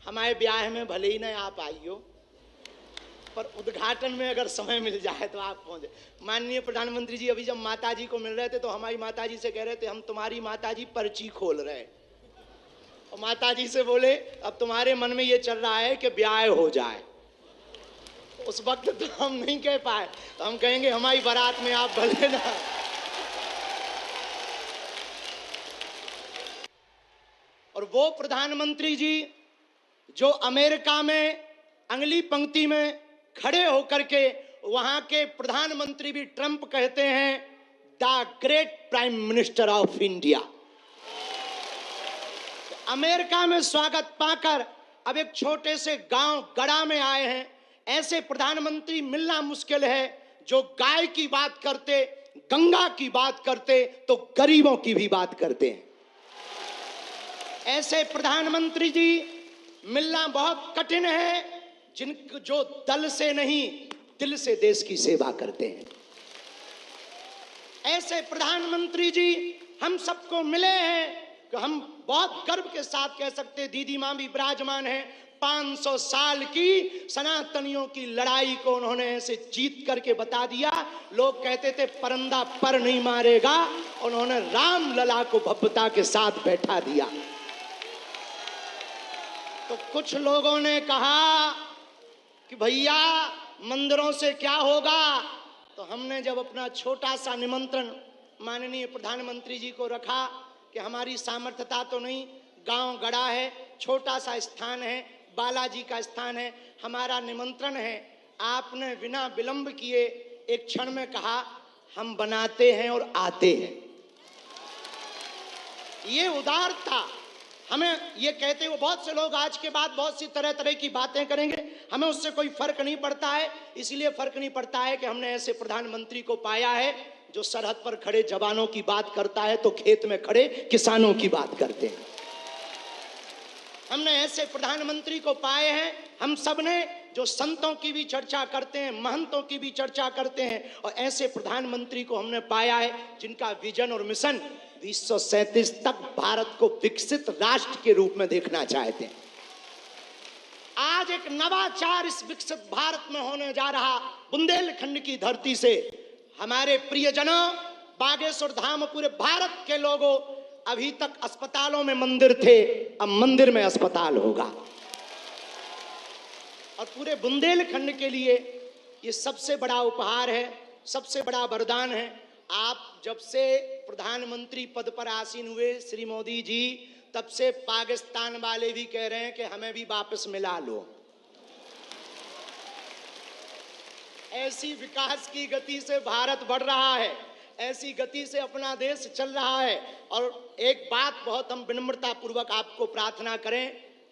हमारे ब्याह में भले ही न आप आइयो, पर उद्घाटन में अगर समय मिल जाए तो आप पहुंचे। माननीय प्रधानमंत्री जी अभी जब माता जी को मिल रहे थे तो हमारी माता जी से कह रहे थे हम तुम्हारी माता जी पर्ची खोल रहे हैं, और माता जी से बोले अब तुम्हारे मन में ये चल रहा है कि ब्याह हो जाए। उस वक्त तो हम नहीं कह पाए, तो हम कहेंगे हमारी बारात में आप भले ना। और वो प्रधानमंत्री जी जो अमेरिका में अगली पंक्ति में खड़े होकर के वहां के प्रधानमंत्री भी ट्रंप कहते हैं the great prime minister of India. America में स्वागत पाकर अब एक छोटे से गांव गड़ा में आए हैं। ऐसे प्रधानमंत्री मिलना मुश्किल है जो गाय की बात करते, गंगा की बात करते तो गरीबों की भी बात करते हैं। ऐसे प्रधानमंत्री जी मिलना बहुत कठिन है जो दल से नहीं दिल से देश की सेवा करते हैं। ऐसे प्रधानमंत्री जी हम सबको मिले हैं कि हम बहुत गर्व के साथ कह सकते हैं दीदी मां भी विराजमान है। 500 साल की सनातनियों की लड़ाई को उन्होंने ऐसे जीत करके बता दिया। लोग कहते थे परंदा पर नहीं मारेगा, उन्होंने राम लला को भव्यता के साथ बैठा दिया। तो कुछ लोगों ने कहा कि भैया मंदिरों से क्या होगा, तो हमने जब अपना छोटा सा निमंत्रण माननीय प्रधानमंत्री जी को रखा कि हमारी सामर्थ्यता तो नहीं, गांव गड़ा है, छोटा सा स्थान है, बालाजी का स्थान है, हमारा निमंत्रण है, आपने बिना विलंब किए एक क्षण में कहा हम बनाते हैं और आते हैं। ये उदारता हमें ये कहते हुए बहुत से लोग आज के बाद बहुत सी तरह तरह की बातें करेंगे, हमें उससे कोई फर्क नहीं पड़ता है। इसलिए फर्क नहीं पड़ता है कि हमने ऐसे प्रधानमंत्री को पाया है जो सरहद पर खड़े जवानों की बात करता है तो खेत में खड़े किसानों की बात करते हैं। हमने ऐसे प्रधानमंत्री को पाए हैं हम सब ने जो संतों की भी चर्चा करते हैं, महंतों की भी चर्चा करते हैं, और ऐसे प्रधानमंत्री को हमने पाया है जिनका विजन और मिशन 2037 तक भारत को विकसित राष्ट्र के रूप में देखना चाहते हैं। आज एक नवाचार इस विकसित भारत में होने जा रहा। बुंदेलखंड की धरती से हमारे प्रियजनों, बागेश्वर धाम, पूरे भारत के लोगों, अभी तक अस्पतालों में मंदिर थे, अब मंदिर में अस्पताल होगा। और पूरे बुंदेलखंड के लिए ये सबसे बड़ा उपहार है, सबसे बड़ा वरदान है। आप जब से प्रधानमंत्री पद पर आसीन हुए श्री मोदी जी, तब से पाकिस्तान वाले भी कह रहे हैं कि हमें भी वापस मिला लो। ऐसी विकास की गति से भारत बढ़ रहा है, ऐसी गति से अपना देश चल रहा है। और एक बात बहुत हम विनम्रता पूर्वक आपको प्रार्थना करें,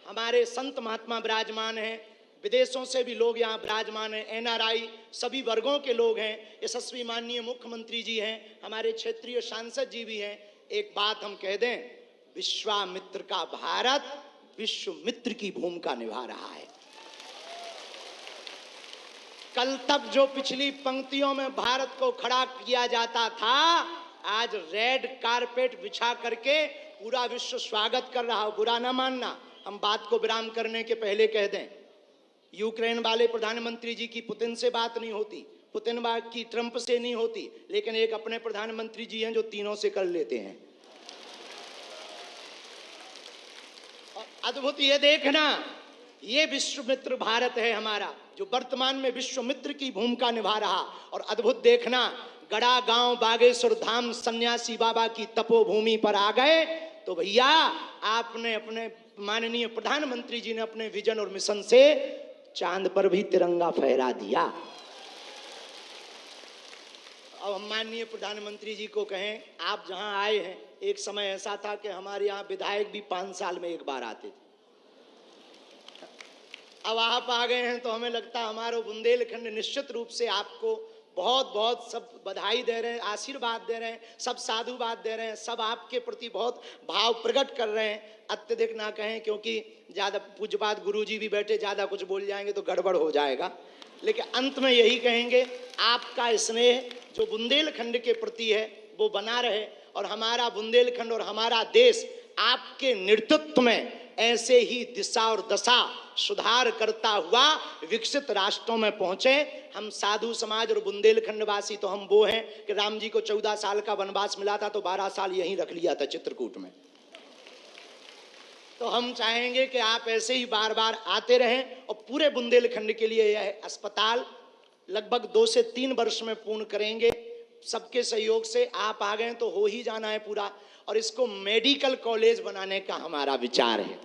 हमारे संत महात्मा विराजमान हैं, विदेशों से भी लोग यहाँ विराजमान हैं, एनआरआई सभी वर्गों के लोग हैं, यशस्वी माननीय मुख्यमंत्री जी हैं, हमारे क्षेत्रीय सांसद जी भी हैं। एक बात हम कह दें, विश्वामित्र का भारत विश्व मित्र की भूमिका निभा रहा है। कल तक जो पिछली पंक्तियों में भारत को खड़ा किया जाता था, आज रेड कारपेट बिछा करके पूरा विश्व स्वागत कर रहा हो। बुरा ना मानना, हम बात को विराम करने के पहले कह दें, यूक्रेन वाले प्रधानमंत्री जी की पुतिन से बात नहीं होती, पुतिन की ट्रंप से नहीं होती, लेकिन एक अपने प्रधानमंत्री जी हैं जो तीनों से कर लेते हैं। और अद्भुत ये देखना, ये विश्व मित्र भारत है हमारा, जो वर्तमान में विश्व मित्र की भूमिका निभा रहा। और अद्भुत देखना, गड़ा गांव बागेश्वर धाम सन्यासी बाबा की तपोभूमि पर आ गए तो भैया आपने अपने माननीय प्रधानमंत्री जी ने अपने विजन और मिशन से चांद पर भी तिरंगा फहरा दिया। अब हम माननीय प्रधानमंत्री जी को कहें, आप जहां आए हैं, एक समय ऐसा था कि हमारे यहाँ विधायक भी 5 साल में एक बार आते थे। अब आप आ गए हैं तो हमें लगता है हमारा बुंदेलखंड निश्चित रूप से आपको बहुत बहुत सब बधाई दे रहे हैं, आशीर्वाद दे रहे हैं, सब साधुवाद दे रहे हैं, सब आपके प्रति बहुत भाव प्रकट कर रहे हैं। अत्यधिक ना कहें क्योंकि ज़्यादा पूज्यपाद गुरुजी भी बैठे, ज़्यादा कुछ बोल जाएंगे तो गड़बड़ हो जाएगा, लेकिन अंत में यही कहेंगे आपका स्नेह जो बुंदेलखंड के प्रति है वो बना रहे, और हमारा बुंदेलखंड और हमारा देश आपके नेतृत्व में ऐसे ही दिशा और दशा सुधार करता हुआ विकसित राष्ट्रों में पहुंचे। हम साधु समाज और बुंदेलखंड वासी तो हम वो हैं कि राम जी को 14 साल का वनवास मिला था तो 12 साल यहीं रख लिया था चित्रकूट में। तो हम चाहेंगे कि आप ऐसे ही बार बार आते रहें और पूरे बुंदेलखंड के लिए यह अस्पताल लगभग 2 से 3 वर्ष में पूर्ण करेंगे। सबके सहयोग से आप आ गए तो हो ही जाना है पूरा, और इसको मेडिकल कॉलेज बनाने का हमारा विचार है।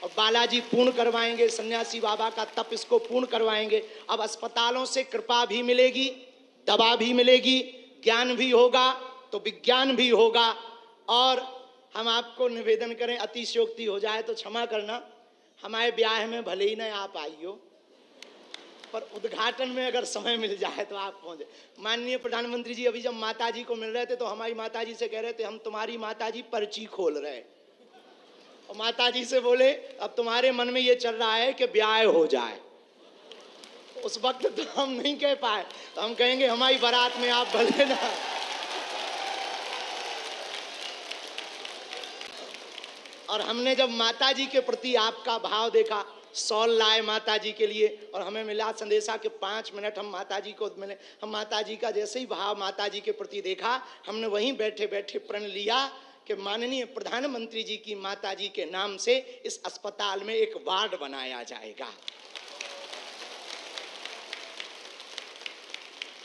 और बालाजी पूर्ण करवाएंगे, सन्यासी बाबा का तप इसको पूर्ण करवाएंगे। अब अस्पतालों से कृपा भी मिलेगी, दवा भी मिलेगी, ज्ञान भी होगा तो विज्ञान भी होगा। और हम आपको निवेदन करें, अतिशयोक्ति हो जाए तो क्षमा करना, हमारे ब्याह में भले ही ना आप आइयो, पर उद्घाटन में अगर समय मिल जाए तो आप पहुंचे। माननीय प्रधानमंत्री जी अभी जब माताजी को मिल रहे थे तो हमारी माताजी से कह रहे थे हम तुम्हारी माताजी पर्ची खोल रहे हैं, और माताजी से बोले अब तुम्हारे मन में ये चल रहा है कि ब्याह हो जाए। उस वक्त तो हम नहीं कह पाए, तो हम कहेंगे हमारी बारात में आप भले ना। और हमने जब माताजी के प्रति आपका भाव देखा, सॉल लाए माताजी के लिए, और हमें मिला संदेशा के 5 मिनट हम माताजी को मिले। हम माताजी का जैसे ही भाव माताजी के प्रति देखा, हमने वहीं बैठे बैठे प्रण लिया कि माननीय प्रधानमंत्री जी की माताजी के नाम से इस अस्पताल में एक वार्ड बनाया जाएगा।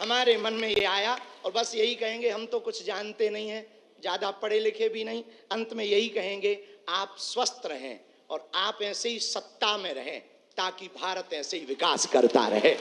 हमारे मन में ये आया, और बस यही कहेंगे, हम तो कुछ जानते नहीं हैं, ज्यादा पढ़े लिखे भी नहीं, अंत में यही कहेंगे आप स्वस्थ रहें और आप ऐसे ही सत्ता में रहें ताकि भारत ऐसे ही विकास करता रहे।